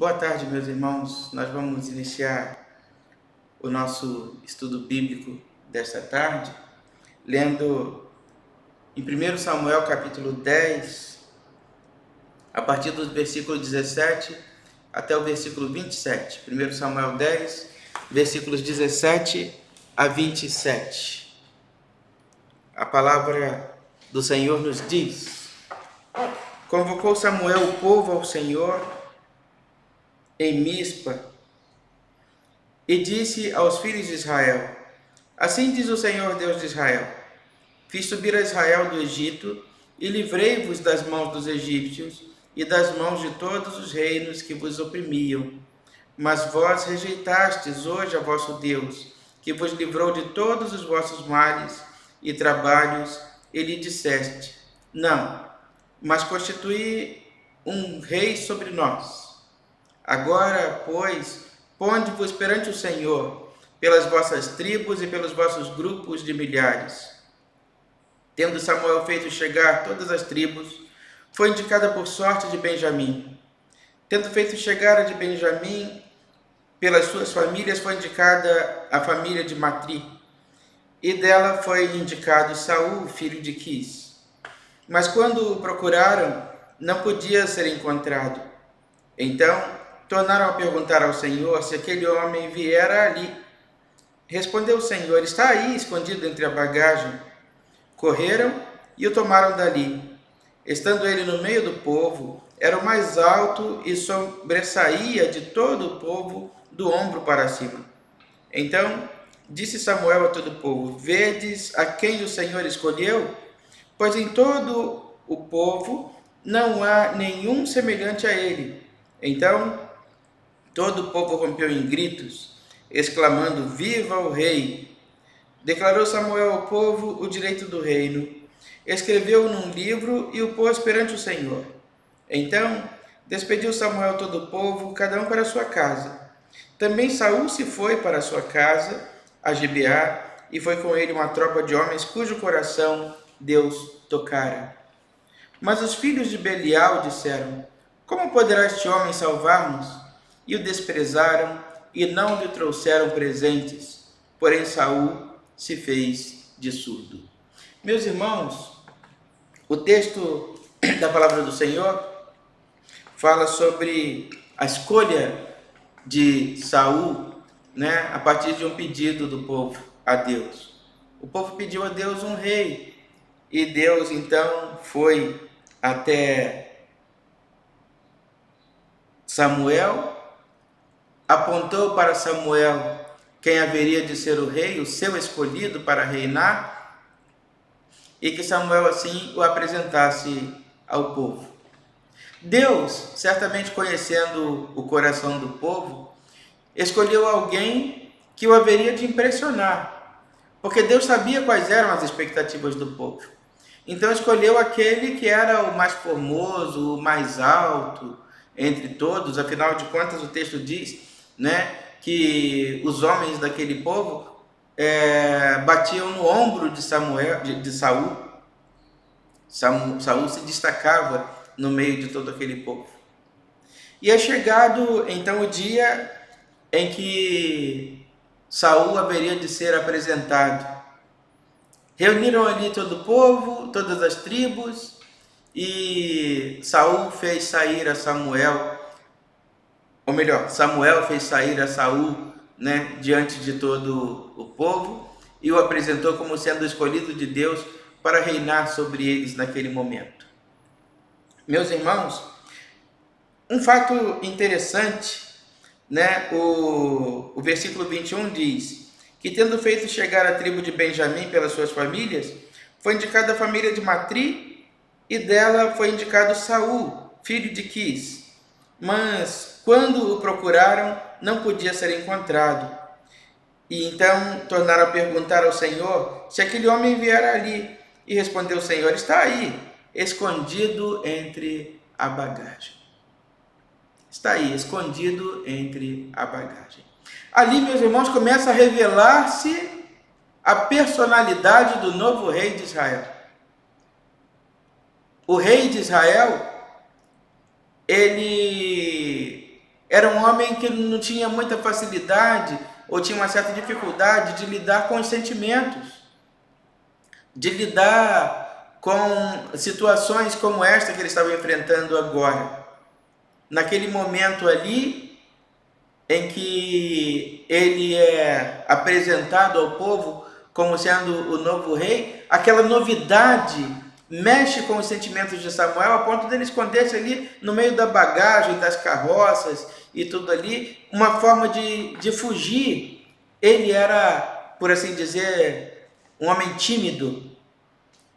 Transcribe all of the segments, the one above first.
Boa tarde, meus irmãos. Nós vamos iniciar o nosso estudo bíblico desta tarde, lendo em 1 Samuel capítulo 10, a partir do versículo 17 até o versículo 27. 1 Samuel 10, versículos 17 a 27. A palavra do Senhor nos diz: Convocou Samuel o povo ao Senhor em Mispa, e disse aos filhos de Israel: Assim diz o Senhor Deus de Israel: Fiz subir a Israel do Egito, e livrei-vos das mãos dos egípcios e das mãos de todos os reinos que vos oprimiam. Mas vós rejeitastes hoje a vosso Deus, que vos livrou de todos os vossos males e trabalhos, e lhe disseste: Não, mas constituí um rei sobre nós. Agora, pois, ponde-vos perante o Senhor, pelas vossas tribos e pelos vossos grupos de milhares. Tendo Samuel feito chegar todas as tribos, foi indicada por sorte de Benjamim. Tendo feito chegar a de Benjamim, pelas suas famílias, foi indicada a família de Matri, e dela foi indicado Saul, filho de Quis. Mas quando o procuraram, não podia ser encontrado. Então, tornaram a perguntar ao Senhor se aquele homem viera ali. Respondeu o Senhor: Está aí, escondido entre a bagagem. Correram e o tomaram dali. Estando ele no meio do povo, era o mais alto e sobressaía de todo o povo do ombro para cima. Então disse Samuel a todo o povo: Vedes a quem o Senhor escolheu? Pois em todo o povo não há nenhum semelhante a ele. Então todo o povo rompeu em gritos, exclamando: Viva o rei! Declarou Samuel ao povo o direito do reino, escreveu num livro e o pôs perante o Senhor. Então despediu Samuel todo o povo, cada um para a sua casa. Também Saul se foi para a sua casa, a Gibeá, e foi com ele uma tropa de homens cujo coração Deus tocara. Mas os filhos de Belial disseram: Como poderá este homem salvar-nos? E o desprezaram e não lhe trouxeram presentes. Porém Saul se fez de surdo. Meus irmãos, o texto da palavra do Senhor fala sobre a escolha de Saul, a partir de um pedido do povo a Deus. O povo pediu a Deus um rei, e Deus então foi até Samuel, apontou para Samuel quem haveria de ser o rei, o seu escolhido para reinar, e que Samuel assim o apresentasse ao povo. Deus, certamente conhecendo o coração do povo, escolheu alguém que o haveria de impressionar, porque Deus sabia quais eram as expectativas do povo. Então escolheu aquele que era o mais formoso, o mais alto entre todos. Afinal de contas, o texto diz, que os homens daquele povo batiam no ombro de Saul. Saul se destacava no meio de todo aquele povo. E é chegado então o dia em que Saul haveria de ser apresentado. Reuniram ali todo o povo, todas as tribos, e Saul fez sair a Samuel, ou melhor, Samuel fez sair a Saul, diante de todo o povo, e o apresentou como sendo escolhido de Deus para reinar sobre eles naquele momento. Meus irmãos, um fato interessante, o versículo 21 diz que, tendo feito chegar a tribo de Benjamim pelas suas famílias, foi indicada a família de Matri, e dela foi indicado Saul, filho de Quis. Mas quando o procuraram, não podia ser encontrado. E então tornaram a perguntar ao Senhor se aquele homem viera ali. E respondeu o Senhor: Está aí, escondido entre a bagagem. Está aí, escondido entre a bagagem. Ali, meus irmãos, começa a revelar-se a personalidade do novo rei de Israel. O rei de Israel, ele era um homem que não tinha muita facilidade ou tinha uma certa dificuldade de lidar com os sentimentos, de lidar com situações como esta que ele estava enfrentando agora. Naquele momento ali, em que ele é apresentado ao povo como sendo o novo rei, aquela novidade mexe com os sentimentos de Samuel, a ponto dele esconder-se ali no meio da bagagem, das carroças e tudo ali, uma forma de fugir. Ele era, por assim dizer, um homem tímido,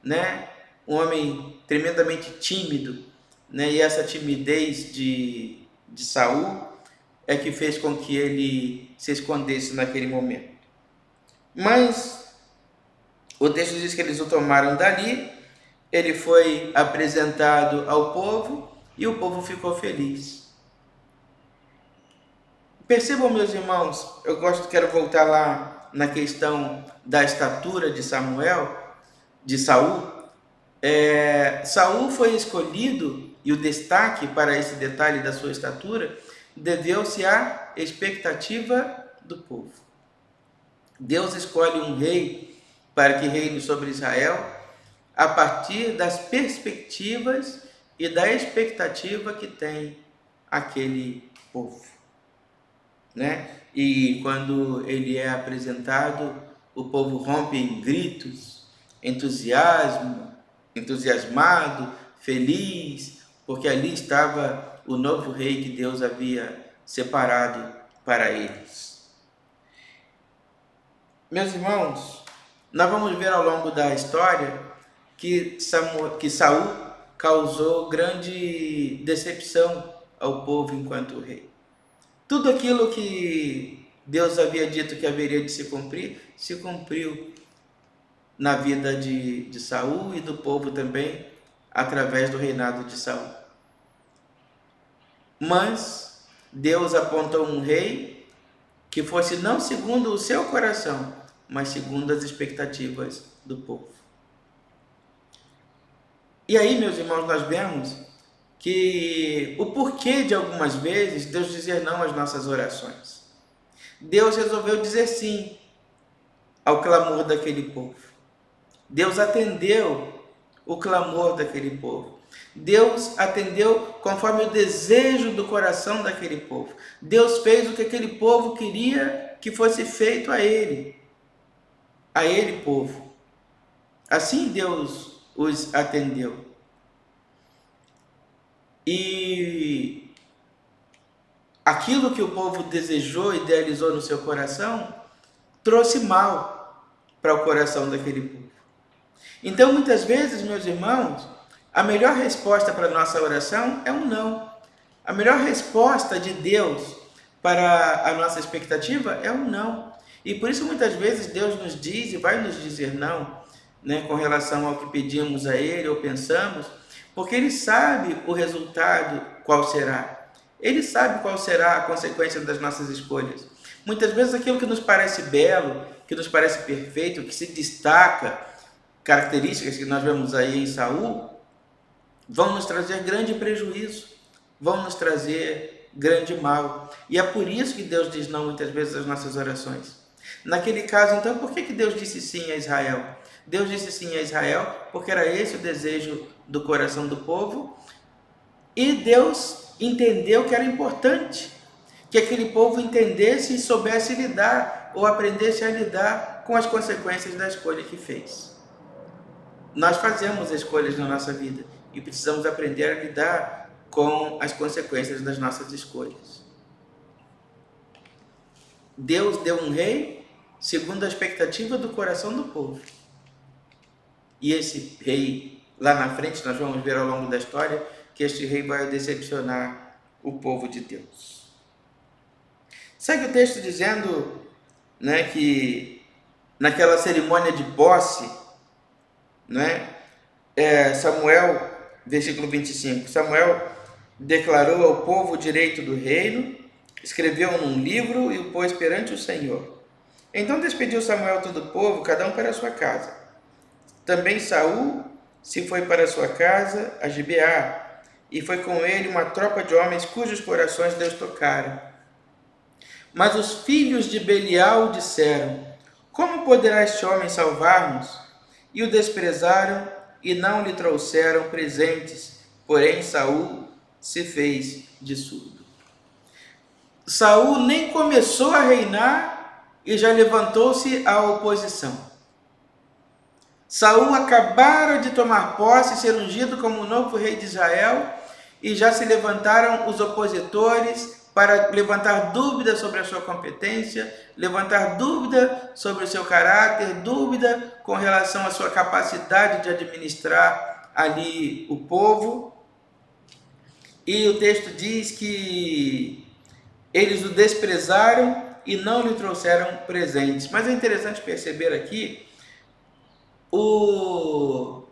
né? Um homem tremendamente tímido, né? E essa timidez de Saul é que fez com que ele se escondesse naquele momento. Mas o texto diz que eles o tomaram dali, ele foi apresentado ao povo e o povo ficou feliz. Percebam, meus irmãos, quero voltar lá na questão da estatura de Saul. Saul foi escolhido, e o destaque para esse detalhe da sua estatura deveu-se à expectativa do povo. Deus escolhe um rei para que reine sobre Israel a partir das perspectivas e da expectativa que tem aquele povo, né? E quando ele é apresentado, o povo rompe em gritos, entusiasmado, feliz, porque ali estava o novo rei que Deus havia separado para eles. Meus irmãos, nós vamos ver ao longo da história que Saul causou grande decepção ao povo enquanto rei. Tudo aquilo que Deus havia dito que haveria de se cumpriu na vida de Saul e do povo também, através do reinado de Saul. Mas Deus apontou um rei que fosse não segundo o seu coração, mas segundo as expectativas do povo. E aí, meus irmãos, nós vemos que o porquê de algumas vezes Deus dizer não às nossas orações. Deus resolveu dizer sim ao clamor daquele povo. Deus atendeu o clamor daquele povo. Deus atendeu conforme o desejo do coração daquele povo. Deus fez o que aquele povo queria que fosse feito a ele, povo. Assim Deus os atendeu. E aquilo que o povo desejou e idealizou no seu coração trouxe mal para o coração daquele povo. Então, muitas vezes, meus irmãos, a melhor resposta para a nossa oração é um não. A melhor resposta de Deus para a nossa expectativa é um não. E por isso, muitas vezes, Deus nos diz e vai nos dizer não, né, com relação ao que pedimos a Ele ou pensamos, porque Ele sabe o resultado qual será. Ele sabe qual será a consequência das nossas escolhas. Muitas vezes aquilo que nos parece belo, que nos parece perfeito, que se destaca, características que nós vemos aí em Saul, vão nos trazer grande prejuízo, vão nos trazer grande mal. E é por isso que Deus diz não muitas vezes às nossas orações. Naquele caso, então, por que Deus disse sim a Israel? Deus disse sim a Israel porque era esse o desejo do coração do povo, e Deus entendeu que era importante que aquele povo entendesse e soubesse lidar, ou aprendesse a lidar com as consequências da escolha que fez. Nós fazemos escolhas na nossa vida e precisamos aprender a lidar com as consequências das nossas escolhas. Deus deu um rei segundo a expectativa do coração do povo. E esse rei, lá na frente, nós vamos ver ao longo da história, que este rei vai decepcionar o povo de Deus. Segue o texto dizendo, né, que naquela cerimônia de posse, né, Samuel, versículo 25, Samuel declarou ao povo o direito do reino, escreveu num livro e o pôs perante o Senhor. Então despediu Samuel todo o povo, cada um para a sua casa. Também Saul se foi para a sua casa, a Gibeá, e foi com ele uma tropa de homens cujos corações Deus tocara. Mas os filhos de Belial disseram: como poderá este homem salvar-nos? E o desprezaram e não lhe trouxeram presentes. Porém, Saul se fez de surdo. Saul nem começou a reinar e já levantou-se a oposição. Saul acabara de tomar posse e ser ungido como o novo rei de Israel e já se levantaram os opositores para levantar dúvida sobre a sua competência, levantar dúvida sobre o seu caráter, dúvida com relação à sua capacidade de administrar ali o povo. E o texto diz que eles o desprezaram e não lhe trouxeram presentes. Mas é interessante perceber aqui o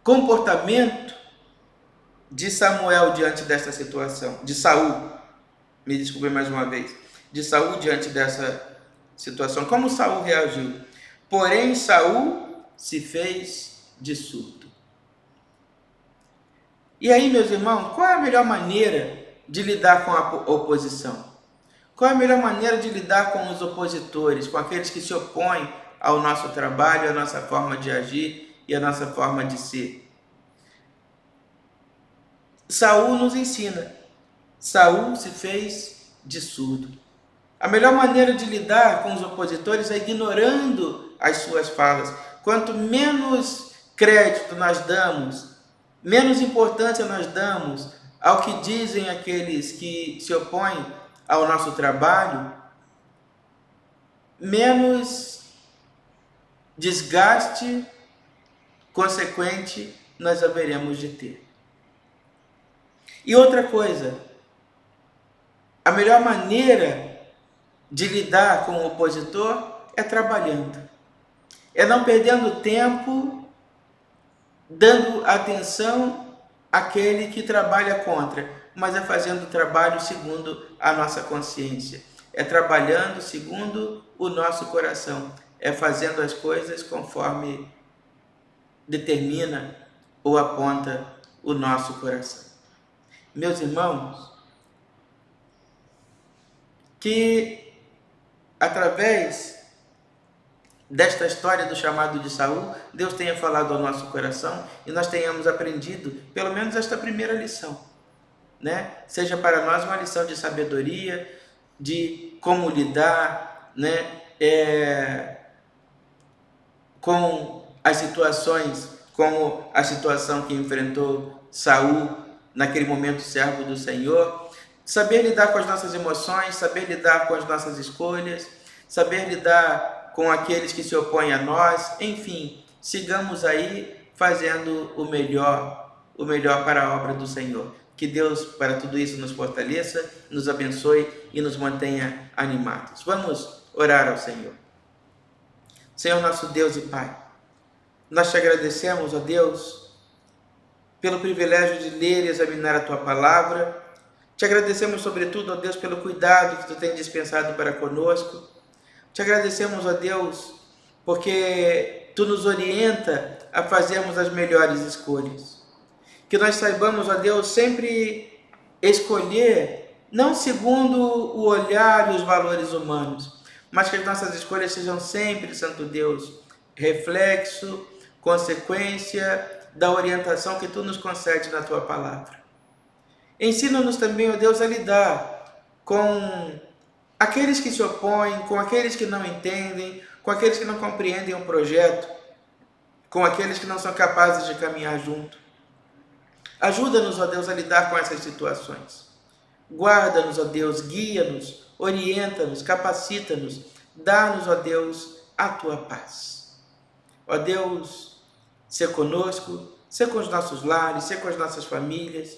comportamento de Samuel diante dessa situação, de Saul, me desculpe mais uma vez, de Saul diante dessa situação. Como Saul reagiu? Porém, Saul se fez de surdo. E aí, meus irmãos, qual é a melhor maneira de lidar com a oposição? Qual é a melhor maneira de lidar com os opositores, com aqueles que se opõem ao nosso trabalho, à nossa forma de agir e à nossa forma de ser? Saul nos ensina. Saul se fez de surdo. A melhor maneira de lidar com os opositores é ignorando as suas falas. Quanto menos crédito nós damos, menos importância nós damos ao que dizem aqueles que se opõem ao nosso trabalho, menos desgaste consequente nós haveremos de ter. E outra coisa, a melhor maneira de lidar com o opositor é trabalhando, é não perdendo tempo, dando atenção àquele que trabalha contra, mas é fazendo o trabalho segundo a nossa consciência, é trabalhando segundo o nosso coração, é fazendo as coisas conforme determina ou aponta o nosso coração. Meus irmãos, que através desta história do chamado de Saul, Deus tenha falado ao nosso coração e nós tenhamos aprendido pelo menos esta primeira lição, né? Seja para nós uma lição de sabedoria, de como lidar, né? Com as situações, como a situação que enfrentou Saul naquele momento, servo do Senhor, saber lidar com as nossas emoções, saber lidar com as nossas escolhas, saber lidar com aqueles que se opõem a nós, enfim, sigamos aí fazendo o melhor para a obra do Senhor. Que Deus, para tudo isso, nos fortaleça, nos abençoe e nos mantenha animados. Vamos orar ao Senhor. Senhor, nosso Deus e Pai, nós te agradecemos, ó Deus, pelo privilégio de ler e examinar a Tua Palavra. Te agradecemos, sobretudo, ó Deus, pelo cuidado que Tu tens dispensado para conosco. Te agradecemos, ó Deus, porque Tu nos orienta a fazermos as melhores escolhas. Que nós saibamos, ó Deus, sempre escolher, não segundo o olhar e os valores humanos, mas que as nossas escolhas sejam sempre, Santo Deus, reflexo, consequência da orientação que Tu nos concede na Tua Palavra. Ensina-nos também, ó Deus, a lidar com aqueles que se opõem, com aqueles que não entendem, com aqueles que não compreendem o projeto, com aqueles que não são capazes de caminhar junto. Ajuda-nos, ó Deus, a lidar com essas situações. Guarda-nos, ó Deus, guia-nos, orienta-nos, capacita-nos, dá-nos, ó Deus, a Tua paz. Ó Deus, sê conosco, sê com os nossos lares, sê com as nossas famílias,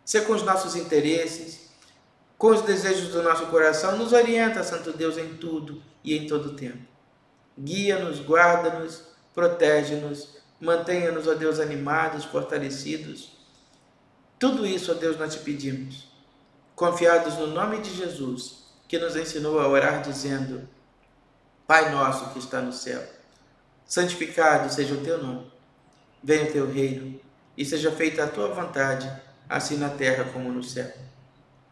sê com os nossos interesses, com os desejos do nosso coração. Nos orienta, Santo Deus, em tudo e em todo tempo. Guia-nos, guarda-nos, protege-nos, mantenha-nos, ó Deus, animados, fortalecidos. Tudo isso, ó Deus, nós te pedimos, confiados no nome de Jesus, que nos ensinou a orar dizendo: Pai nosso que está no céu, santificado seja o Teu nome. Venha o Teu reino, e seja feita a tua vontade, assim na terra como no céu.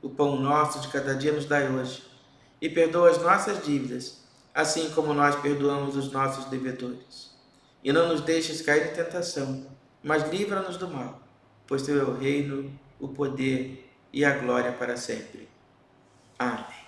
O pão nosso de cada dia nos dai hoje, e perdoa as nossas dívidas, assim como nós perdoamos os nossos devedores. E não nos deixes cair em tentação, mas livra-nos do mal, pois teu é o reino, o poder e a glória para sempre. Amém.